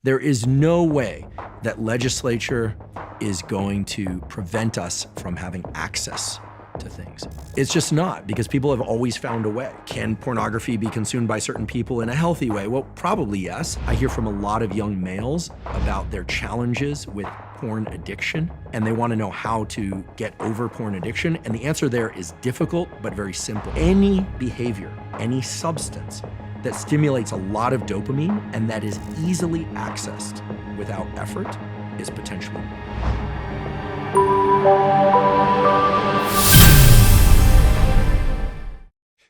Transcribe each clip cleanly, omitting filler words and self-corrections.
There is no way that legislature is going to prevent us from having access to things. It's just not, because people have always found a way. Can pornography be consumed by certain people in a healthy way? Well, probably yes. I hear from a lot of young males about their challenges with porn addiction, and they want to know how to get over porn addiction. And the answer there is difficult, but very simple. Any behavior, any substance that stimulates a lot of dopamine and that is easily accessed without effort is potentially.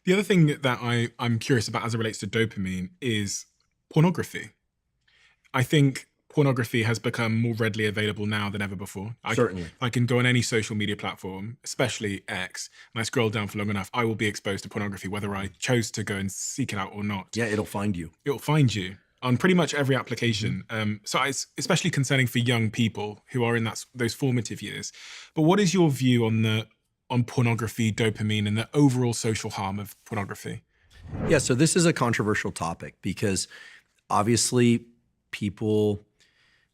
The other thing that I'm curious about as it relates to dopamine is pornography. I think pornography has become more readily available now than ever before. Certainly. I can go on any social media platform, especially X, and I scroll down for long enough, I will be exposed to pornography, whether I chose to go and seek it out or not. Yeah, it'll find you. It'll find you on pretty much every application. So it's especially concerning for young people who are in those formative years. But what is your view on pornography, dopamine, and the overall social harm of pornography? Yeah, so this is a controversial topic because obviously people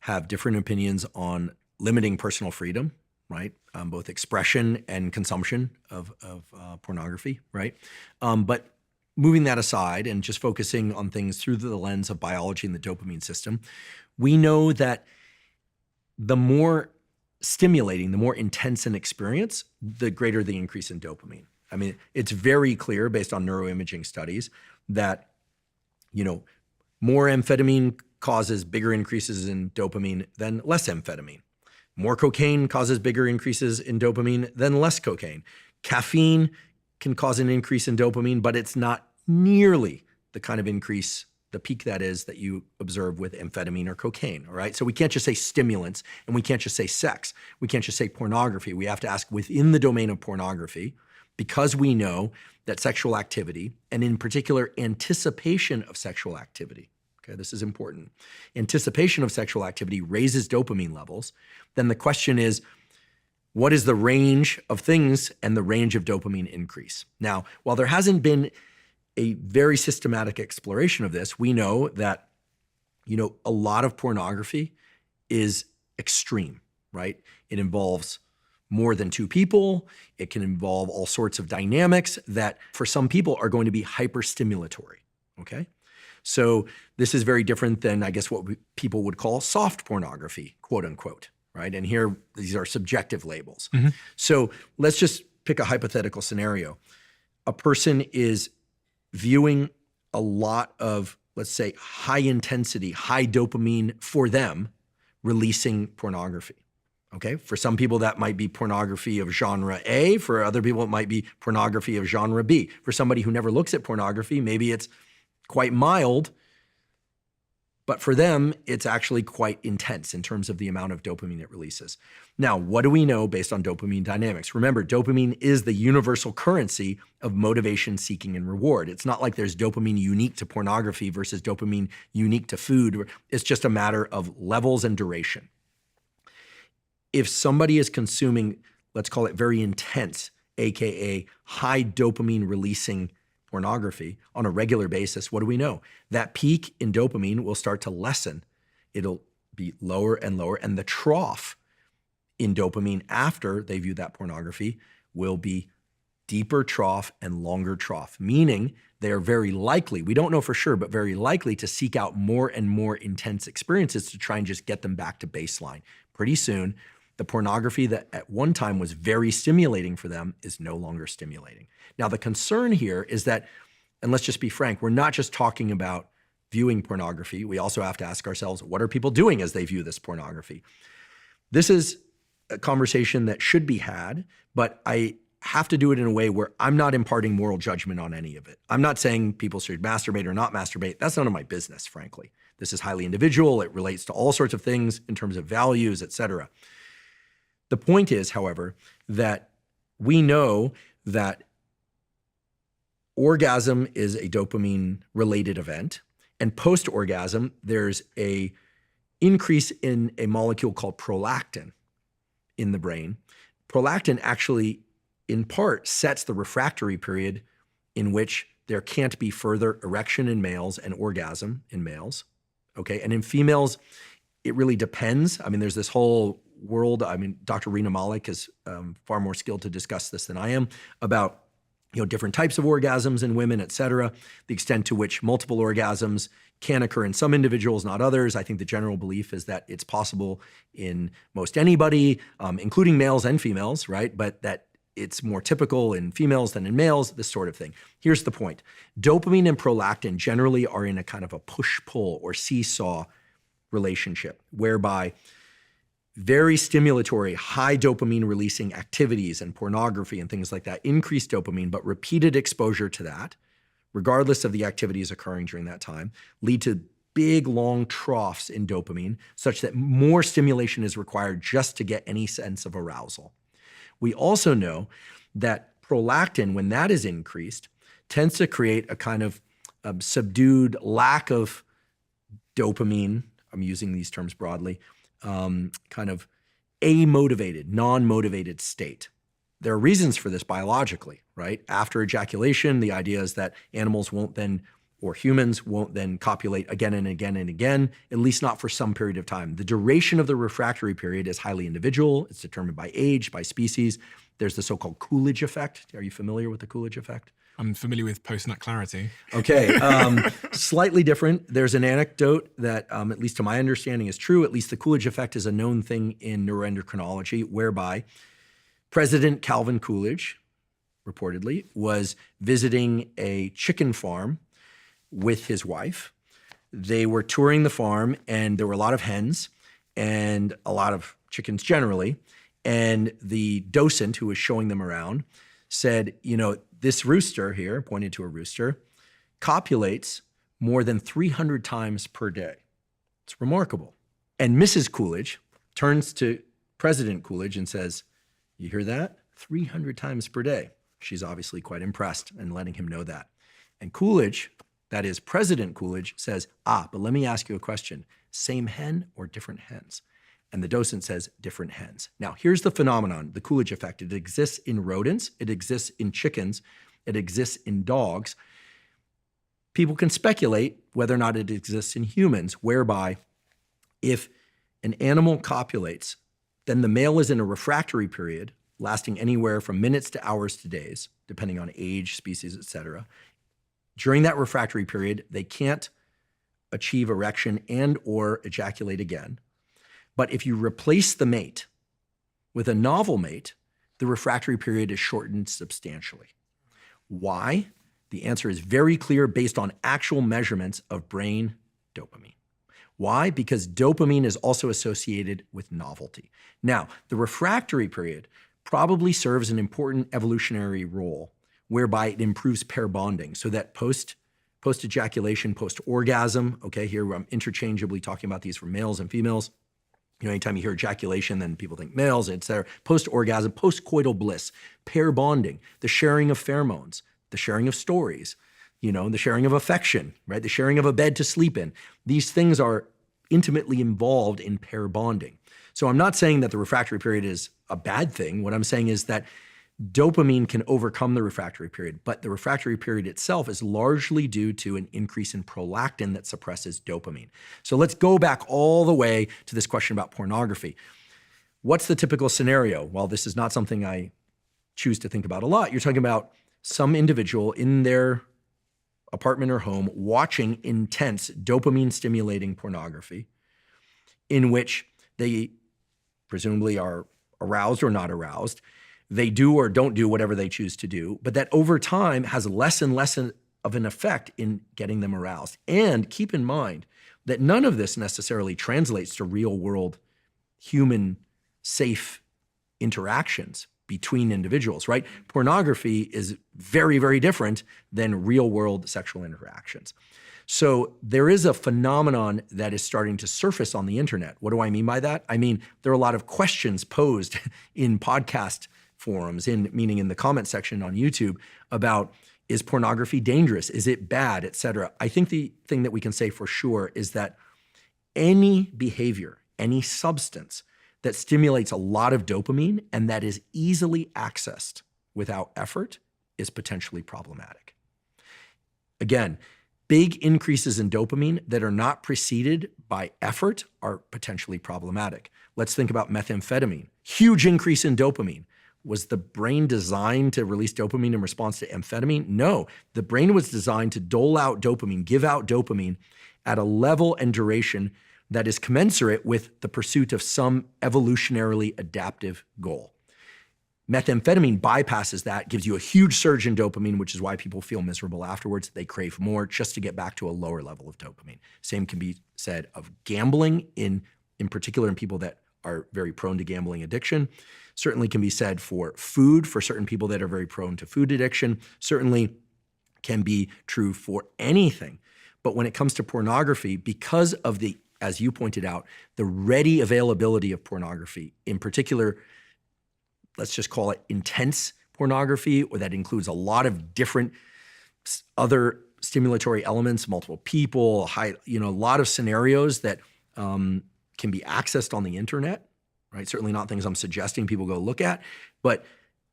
have different opinions on limiting personal freedom, right? Both expression and consumption of pornography, right? But moving that aside and just focusing on things through the lens of biology and the dopamine system, we know that the more stimulating, the more intense an experience, the greater the increase in dopamine. I mean, it's very clear based on neuroimaging studies that, more amphetamine causes bigger increases in dopamine than less amphetamine. More cocaine causes bigger increases in dopamine than less cocaine. Caffeine can cause an increase in dopamine, but it's not nearly the kind of increase, the peak that is, that you observe with amphetamine or cocaine, all right? So we can't just say stimulants, and we can't just say sex. We can't just say pornography. We have to ask within the domain of pornography, because we know that sexual activity, and in particular anticipation of sexual activity, okay, this is important. Anticipation of sexual activity raises dopamine levels. Then the question is, what is the range of things and the range of dopamine increase? Now, while there hasn't been a very systematic exploration of this, we know that, a lot of pornography is extreme, right? It involves more than two people. It can involve all sorts of dynamics that for some people are going to be hyperstimulatory, okay? So this is very different than, I guess, what people would call soft pornography, quote unquote, right? And here, these are subjective labels. So let's just pick a hypothetical scenario. A person is viewing a lot of, let's say, high intensity, high dopamine for them, releasing pornography. Okay, for some people that might be pornography of genre A, for other people it might be pornography of genre B. For somebody who never looks at pornography, maybe it's quite mild, but for them, it's actually quite intense in terms of the amount of dopamine it releases. Now, what do we know based on dopamine dynamics? Remember, dopamine is the universal currency of motivation, seeking, and reward. It's not like there's dopamine unique to pornography versus dopamine unique to food. It's just a matter of levels and duration. If somebody is consuming, let's call it very intense, AKA high dopamine releasing pornography on a regular basis, what do we know? That peak in dopamine will start to lessen. It'll be lower and lower, and the trough in dopamine after they view that pornography will be deeper trough and longer trough, meaning they are very likely, we don't know for sure, but very likely to seek out more and more intense experiences to try and just get them back to baseline. Pretty soon, the pornography that at one time was very stimulating for them is no longer stimulating. Now, the concern here is that, and let's just be frank, we're not just talking about viewing pornography. We also have to ask ourselves, what are people doing as they view this pornography? This is a conversation that should be had, but I have to do it in a way where I'm not imparting moral judgment on any of it. I'm not saying people should masturbate or not masturbate. That's none of my business, frankly. This is highly individual. It relates to all sorts of things in terms of values, etc. The point is, however, that we know that orgasm is a dopamine-related event, and post-orgasm, there's an increase in a molecule called prolactin in the brain. Prolactin actually, in part, sets the refractory period in which there can't be further erection in males and orgasm in males okay? And in females, it really depends. I mean, there's this whole world. I mean, Dr. Rina Malik is far more skilled to discuss this than I am about different types of orgasms in women, et cetera, the extent to which multiple orgasms can occur in some individuals, not others. I think the general belief is that it's possible in most anybody, including males and females, right? But that it's more typical in females than in males, this sort of thing. Here's the point. Dopamine and prolactin generally are in a kind of a push-pull or seesaw relationship, whereby very stimulatory, high dopamine releasing activities and pornography and things like that increase dopamine, but repeated exposure to that, regardless of the activities occurring during that time, lead to big, long troughs in dopamine, such that more stimulation is required just to get any sense of arousal. We also know that prolactin, when that is increased, tends to create a kind of subdued lack of dopamine. I'm using these terms broadly, kind of amotivated, non-motivated state. There are reasons for this biologically, right? After ejaculation, the idea is that animals won't then, or humans won't then copulate again and again and again, at least not for some period of time. The duration of the refractory period is highly individual. It's determined by age, by species. There's the so-called Coolidge effect. Are you familiar with the Coolidge effect? I'm familiar with post-nut clarity. Okay, slightly different. There's an anecdote that, at least to my understanding, is true. At least the Coolidge effect is a known thing in neuroendocrinology, whereby President Calvin Coolidge, reportedly, was visiting a chicken farm with his wife. They were touring the farm, and there were a lot of hens and a lot of chickens generally. And the docent who was showing them around said, this rooster here, pointed to a rooster, copulates more than 300 times per day. It's remarkable. And Mrs. Coolidge turns to President Coolidge and says, you hear that? 300 times per day. She's obviously quite impressed and letting him know that. And Coolidge, that is President Coolidge, says, but let me ask you a question. Same hen or different hens? And the docent says different hens. Now, here's the phenomenon, the Coolidge effect. It exists in rodents, it exists in chickens, it exists in dogs. People can speculate whether or not it exists in humans, whereby if an animal copulates, then the male is in a refractory period lasting anywhere from minutes to hours to days, depending on age, species, et cetera. During that refractory period, they can't achieve erection and or ejaculate again. But if you replace the mate with a novel mate, the refractory period is shortened substantially. Why? The answer is very clear based on actual measurements of brain dopamine. Why? Because dopamine is also associated with novelty. Now, the refractory period probably serves an important evolutionary role whereby it improves pair bonding so that post-ejaculation, post-orgasm, okay, here I'm interchangeably talking about these for males and females. Anytime you hear ejaculation, then people think males, et cetera. Post-orgasm, post-coital bliss, pair bonding, the sharing of pheromones, the sharing of stories, the sharing of affection, right? The sharing of a bed to sleep in. These things are intimately involved in pair bonding. So I'm not saying that the refractory period is a bad thing. What I'm saying is that dopamine can overcome the refractory period, but the refractory period itself is largely due to an increase in prolactin that suppresses dopamine. So let's go back all the way to this question about pornography. What's the typical scenario? Well, this is not something I choose to think about a lot. You're talking about some individual in their apartment or home watching intense dopamine-stimulating pornography in which they presumably are aroused or not aroused. They do or don't do whatever they choose to do, but that over time has less and less of an effect in getting them aroused. And keep in mind that none of this necessarily translates to real-world human safe interactions between individuals, right? Pornography is very, very different than real-world sexual interactions. So there is a phenomenon that is starting to surface on the internet. What do I mean by that? I mean, there are a lot of questions posed in podcast forums, meaning in the comment section on YouTube, about is pornography dangerous? Is it bad, et cetera? I think the thing that we can say for sure is that any behavior, any substance that stimulates a lot of dopamine and that is easily accessed without effort is potentially problematic. Again, big increases in dopamine that are not preceded by effort are potentially problematic. Let's think about methamphetamine. Huge increase in dopamine. Was the brain designed to release dopamine in response to amphetamine? No, the brain was designed to dole out dopamine, give out dopamine at a level and duration that is commensurate with the pursuit of some evolutionarily adaptive goal. Methamphetamine bypasses that, gives you a huge surge in dopamine, which is why people feel miserable afterwards. They crave more just to get back to a lower level of dopamine. Same can be said of gambling, in particular in people that are very prone to gambling addiction. Certainly can be said for food, for certain people that are very prone to food addiction. Certainly can be true for anything. But when it comes to pornography, because of the, as you pointed out, the ready availability of pornography, in particular, let's just call it intense pornography, or that includes a lot of different other stimulatory elements, multiple people, a lot of scenarios that can be accessed on the internet, right? Certainly not things I'm suggesting people go look at, but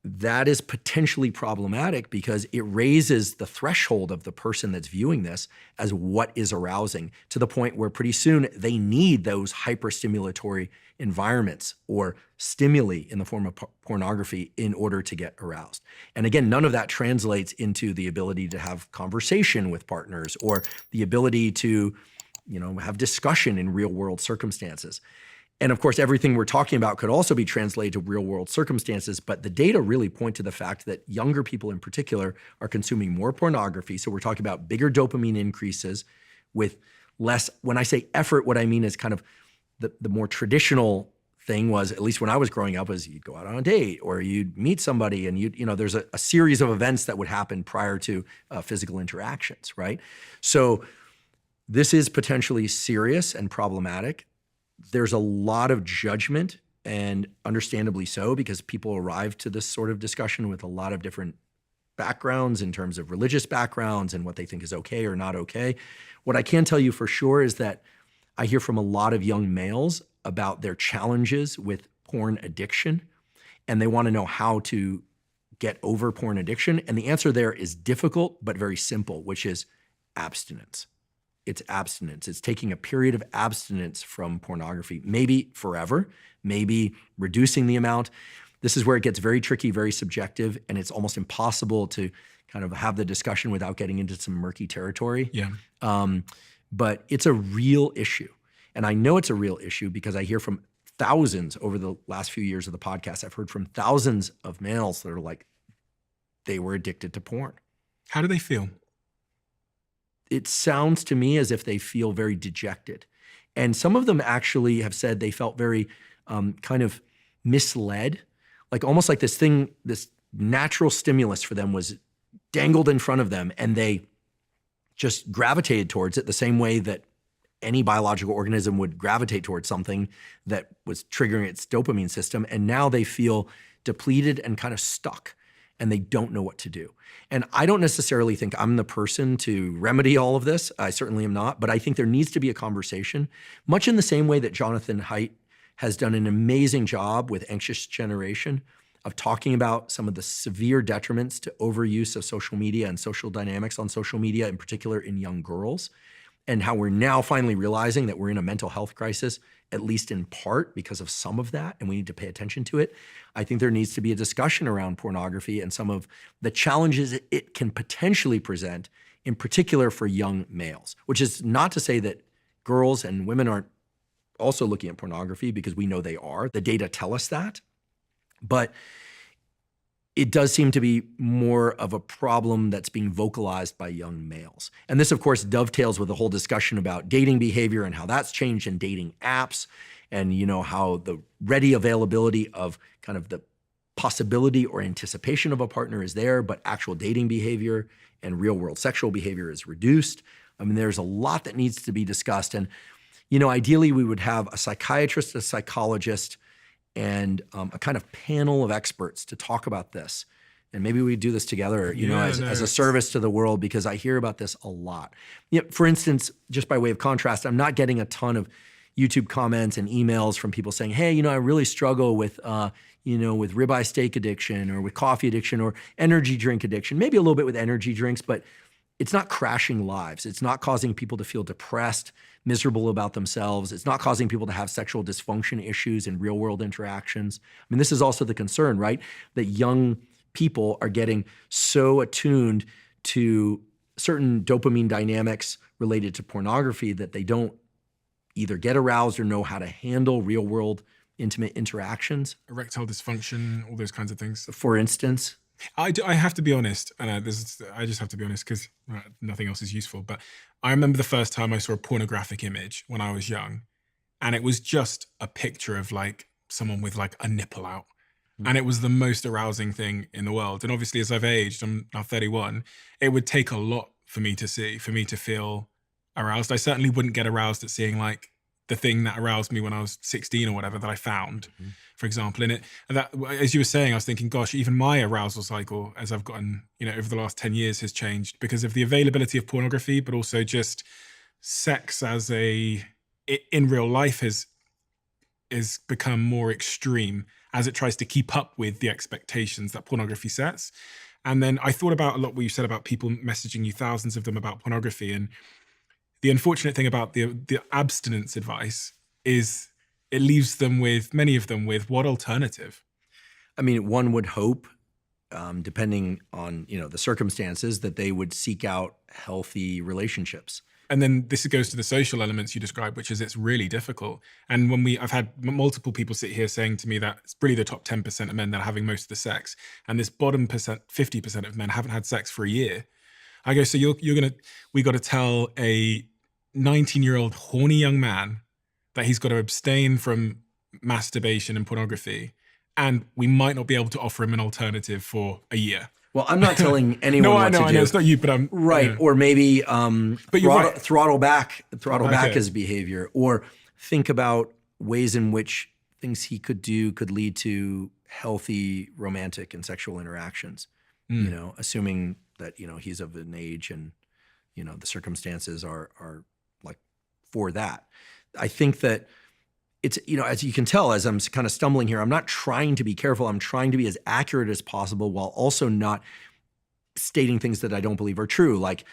that is potentially problematic because it raises the threshold of the person that's viewing this as what is arousing, to the point where pretty soon they need those hyperstimulatory environments or stimuli in the form of pornography in order to get aroused. And again, none of that translates into the ability to have conversation with partners or the ability to, have discussion in real world circumstances. And of course, everything we're talking about could also be translated to real world circumstances, but the data really point to the fact that younger people in particular are consuming more pornography. So we're talking about bigger dopamine increases with less, when I say effort, what I mean is kind of the more traditional thing was, at least when I was growing up, is you'd go out on a date or you'd meet somebody and there's a series of events that would happen prior to physical interactions, right? So this is potentially serious and problematic. There's a lot of judgment, and understandably so, because people arrive to this sort of discussion with a lot of different backgrounds in terms of religious backgrounds and what they think is okay or not okay. What I can tell you for sure is that I hear from a lot of young males about their challenges with porn addiction, and they want to know how to get over porn addiction. And the answer there is difficult, but very simple, which is abstinence. It's abstinence. It's taking a period of abstinence from pornography, maybe forever, maybe reducing the amount. This is where it gets very tricky, very subjective, and it's almost impossible to kind of have the discussion without getting into some murky territory. Yeah. But it's a real issue. And I know it's a real issue because I hear from thousands over the last few years of the podcast. I've heard from thousands of males that are like, they were addicted to porn. How do they feel? It sounds to me as if they feel very dejected. And some of them actually have said they felt very kind of misled, like almost like this natural stimulus for them was dangled in front of them and they just gravitated towards it the same way that any biological organism would gravitate towards something that was triggering its dopamine system. And now they feel depleted and kind of stuck, and they don't know what to do. And I don't necessarily think I'm the person to remedy all of this. I certainly am not, but I think there needs to be a conversation, much in the same way that Jonathan Haidt has done an amazing job with Anxious Generation of talking about some of the severe detriments to overuse of social media and social dynamics on social media, in particular in young girls, and how we're now finally realizing that we're in a mental health crisis, at least in part because of some of that, and we need to pay attention to it. I think there needs to be a discussion around pornography and some of the challenges it can potentially present, in particular for young males, which is not to say that girls and women aren't also looking at pornography, because we know they are. The data tell us that. But it does seem to be more of a problem that's being vocalized by young males. And this, of course, dovetails with the whole discussion about dating behavior and how that's changed in dating apps, and how the ready availability of kind of the possibility or anticipation of a partner is there, but actual dating behavior and real world sexual behavior is reduced. I mean, there's a lot that needs to be discussed. And, ideally we would have a psychiatrist, a psychologist, and a kind of panel of experts to talk about this. And maybe we do this together, as a service to the world, because I hear about this a lot. For instance, just by way of contrast, I'm not getting a ton of YouTube comments and emails from people saying, hey, I really struggle with, with ribeye steak addiction or with coffee addiction or energy drink addiction, maybe a little bit with energy drinks, but it's not crashing lives. It's not causing people to feel depressed, miserable about themselves. It's not causing people to have sexual dysfunction issues in real world interactions. I mean, this is also the concern, right? That young people are getting so attuned to certain dopamine dynamics related to pornography that they don't either get aroused or know how to handle real world intimate interactions. Erectile dysfunction, all those kinds of things. For instance. I have to be honest, and I just have to be honest because nothing else is useful. But I remember the first time I saw a pornographic image when I was young, and it was just a picture of like someone with like a nipple out. And it was the most arousing thing in the world. And obviously, as I've aged, I'm now 31, it would take a lot for me to feel aroused. I certainly wouldn't get aroused at seeing like the thing that aroused me when I was 16 or whatever that I found, for example. And that, as you were saying, I was thinking, gosh, even my arousal cycle, as I've gotten, over the last 10 years has changed because of the availability of pornography, but also just sex as in real life has become more extreme as it tries to keep up with the expectations that pornography sets. And then I thought about a lot what you said about people messaging you, thousands of them, about pornography. And the unfortunate thing about the abstinence advice is it leaves many of them with what alternative? I mean, one would hope, depending on, the circumstances, that they would seek out healthy relationships. And then this goes to the social elements you described, which is it's really difficult. And I've had multiple people sit here saying to me that it's really the top 10% of men that are having most of the sex. And this bottom 50% of men haven't had sex for a year. I go, so we got to tell a 19-year-old horny young man that he's got to abstain from masturbation and pornography. And we might not be able to offer him an alternative for a year. Well, I'm not telling anyone what to do. I know, it's not you, but I'm... Right, or maybe but you're right. throttle back his behavior, or think about ways in which things he could do could lead to healthy romantic and sexual interactions, assuming that, he's of an age and, the circumstances are like for that. I think that it's, as you can tell, as I'm kind of stumbling here, I'm not trying to be careful. I'm trying to be as accurate as possible while also not stating things that I don't believe are true. Like,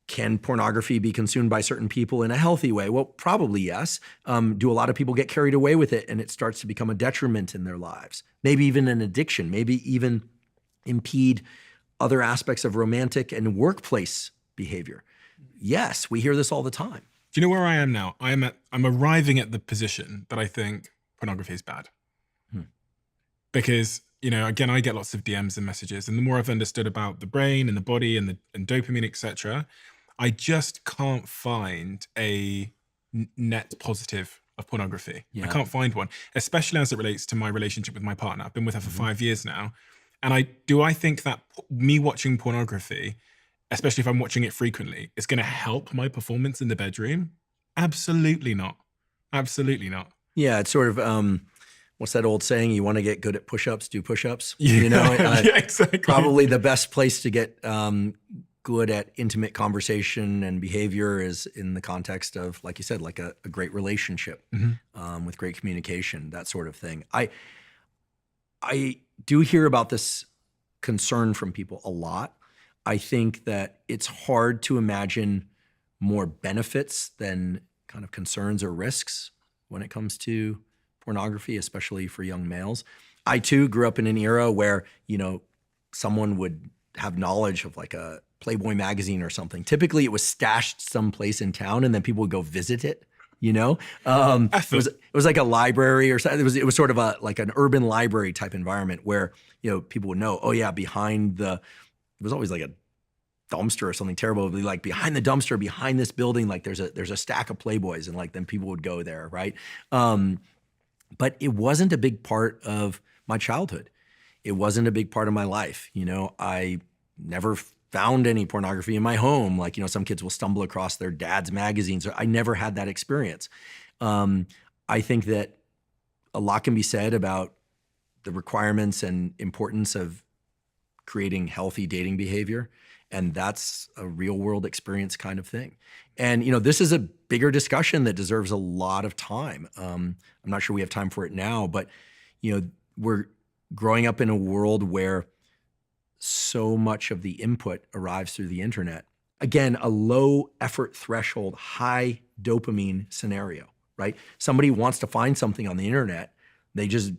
can pornography be consumed by certain people in a healthy way? Well, probably yes. Do a lot of people get carried away with it and it starts to become a detriment in their lives? Maybe even an addiction, maybe even impede other aspects of romantic and workplace behavior. Yes, we hear this all the time. Do you know where I am now? I'm arriving at the position that I think pornography is bad. Because, again, I get lots of DMs and messages, and the more I've understood about the brain and the body and dopamine, etc., I just can't find a net positive of pornography. Yeah. I can't find one, especially as it relates to my relationship with my partner. I've been with her for 5 years now. And I think that me watching pornography, especially if I'm watching it frequently, is going to help my performance in the bedroom? Absolutely not. Absolutely not. Yeah, it's sort of, what's that old saying? You want to get good at push-ups, do push-ups. Yeah, exactly. Probably the best place to get good at intimate conversation and behavior is in the context of, like you said, like a great relationship with great communication, that sort of thing. I do hear about this concern from people a lot. I think that it's hard to imagine more benefits than kind of concerns or risks when it comes to pornography, especially for young males. I too grew up in an era where, someone would have knowledge of like a Playboy magazine or something. Typically it was stashed someplace in town and then people would go visit it. It was like a library or something. It was sort of like an urban library type environment where, people would know, oh yeah, it was always like a dumpster or something terrible. Like behind the dumpster, behind this building, like there's a stack of Playboys, and like then people would go there, right? But it wasn't a big part of my childhood. It wasn't a big part of my life. I never found any pornography in my home. Like, some kids will stumble across their dad's magazines. I never had that experience. I think that a lot can be said about the requirements and importance of creating healthy dating behavior. And that's a real world experience kind of thing. And, this is a bigger discussion that deserves a lot of time. I'm not sure we have time for it now, but, we're growing up in a world where so much of the input arrives through the internet. Again, a low effort threshold, high dopamine scenario, right? Somebody wants to find something on the internet, they just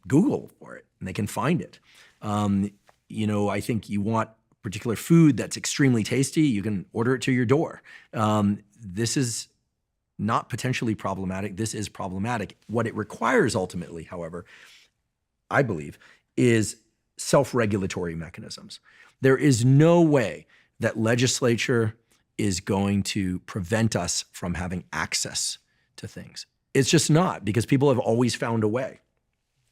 Google for it and they can find it. I think you want particular food that's extremely tasty, you can order it to your door. This is not potentially problematic. This is problematic. What it requires ultimately, however, I believe, is self-regulatory mechanisms. There is no way that legislature is going to prevent us from having access to things. It's just not, because people have always found a way.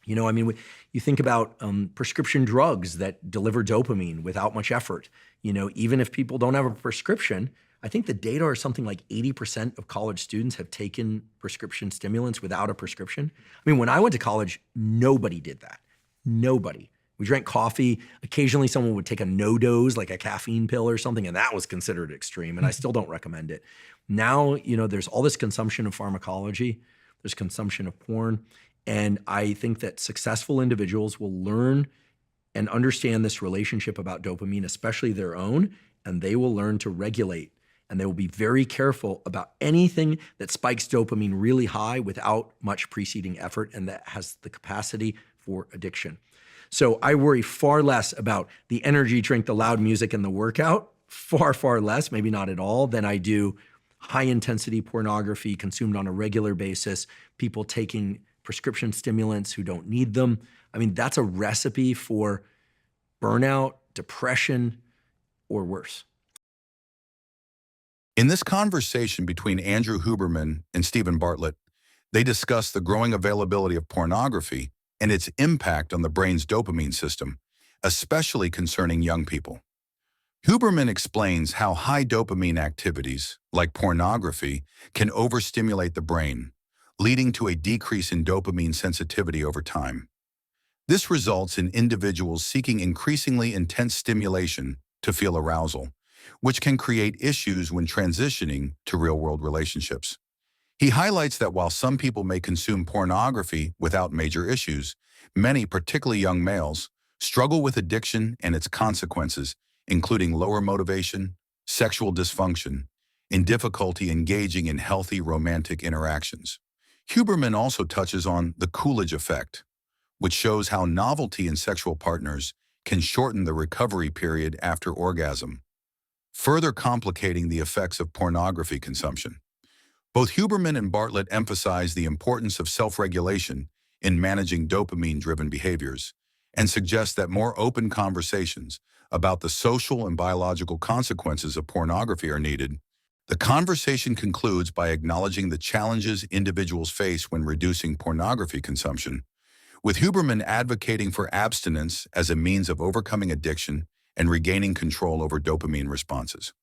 You think about prescription drugs that deliver dopamine without much effort. Even if people don't have a prescription, I think the data are something like 80% of college students have taken prescription stimulants without a prescription. When I went to college, nobody did that. Nobody. We drank coffee. Occasionally someone would take a no-dose, like a caffeine pill or something, and that was considered extreme, and I still don't recommend it. Now, there's all this consumption of pharmacology, there's consumption of porn, and I think that successful individuals will learn and understand this relationship about dopamine, especially their own, and they will learn to regulate, and they will be very careful about anything that spikes dopamine really high without much preceding effort, and that has the capacity for addiction. So I worry far less about the energy drink, the loud music, and the workout, far, far less, maybe not at all, than I do high intensity pornography consumed on a regular basis, people taking prescription stimulants who don't need them. That's a recipe for burnout, depression, or worse. In this conversation between Andrew Huberman and Steven Bartlett, they discuss the growing availability of pornography and its impact on the brain's dopamine system, especially concerning young people. Huberman explains how high dopamine activities, like pornography, can overstimulate the brain, leading to a decrease in dopamine sensitivity over time. This results in individuals seeking increasingly intense stimulation to feel arousal, which can create issues when transitioning to real-world relationships. He highlights that while some people may consume pornography without major issues, many, particularly young males, struggle with addiction and its consequences, including lower motivation, sexual dysfunction, and difficulty engaging in healthy romantic interactions. Huberman also touches on the Coolidge effect, which shows how novelty in sexual partners can shorten the recovery period after orgasm, further complicating the effects of pornography consumption. Both Huberman and Bartlett emphasize the importance of self-regulation in managing dopamine-driven behaviors and suggest that more open conversations about the social and biological consequences of pornography are needed. The conversation concludes by acknowledging the challenges individuals face when reducing pornography consumption, with Huberman advocating for abstinence as a means of overcoming addiction and regaining control over dopamine responses.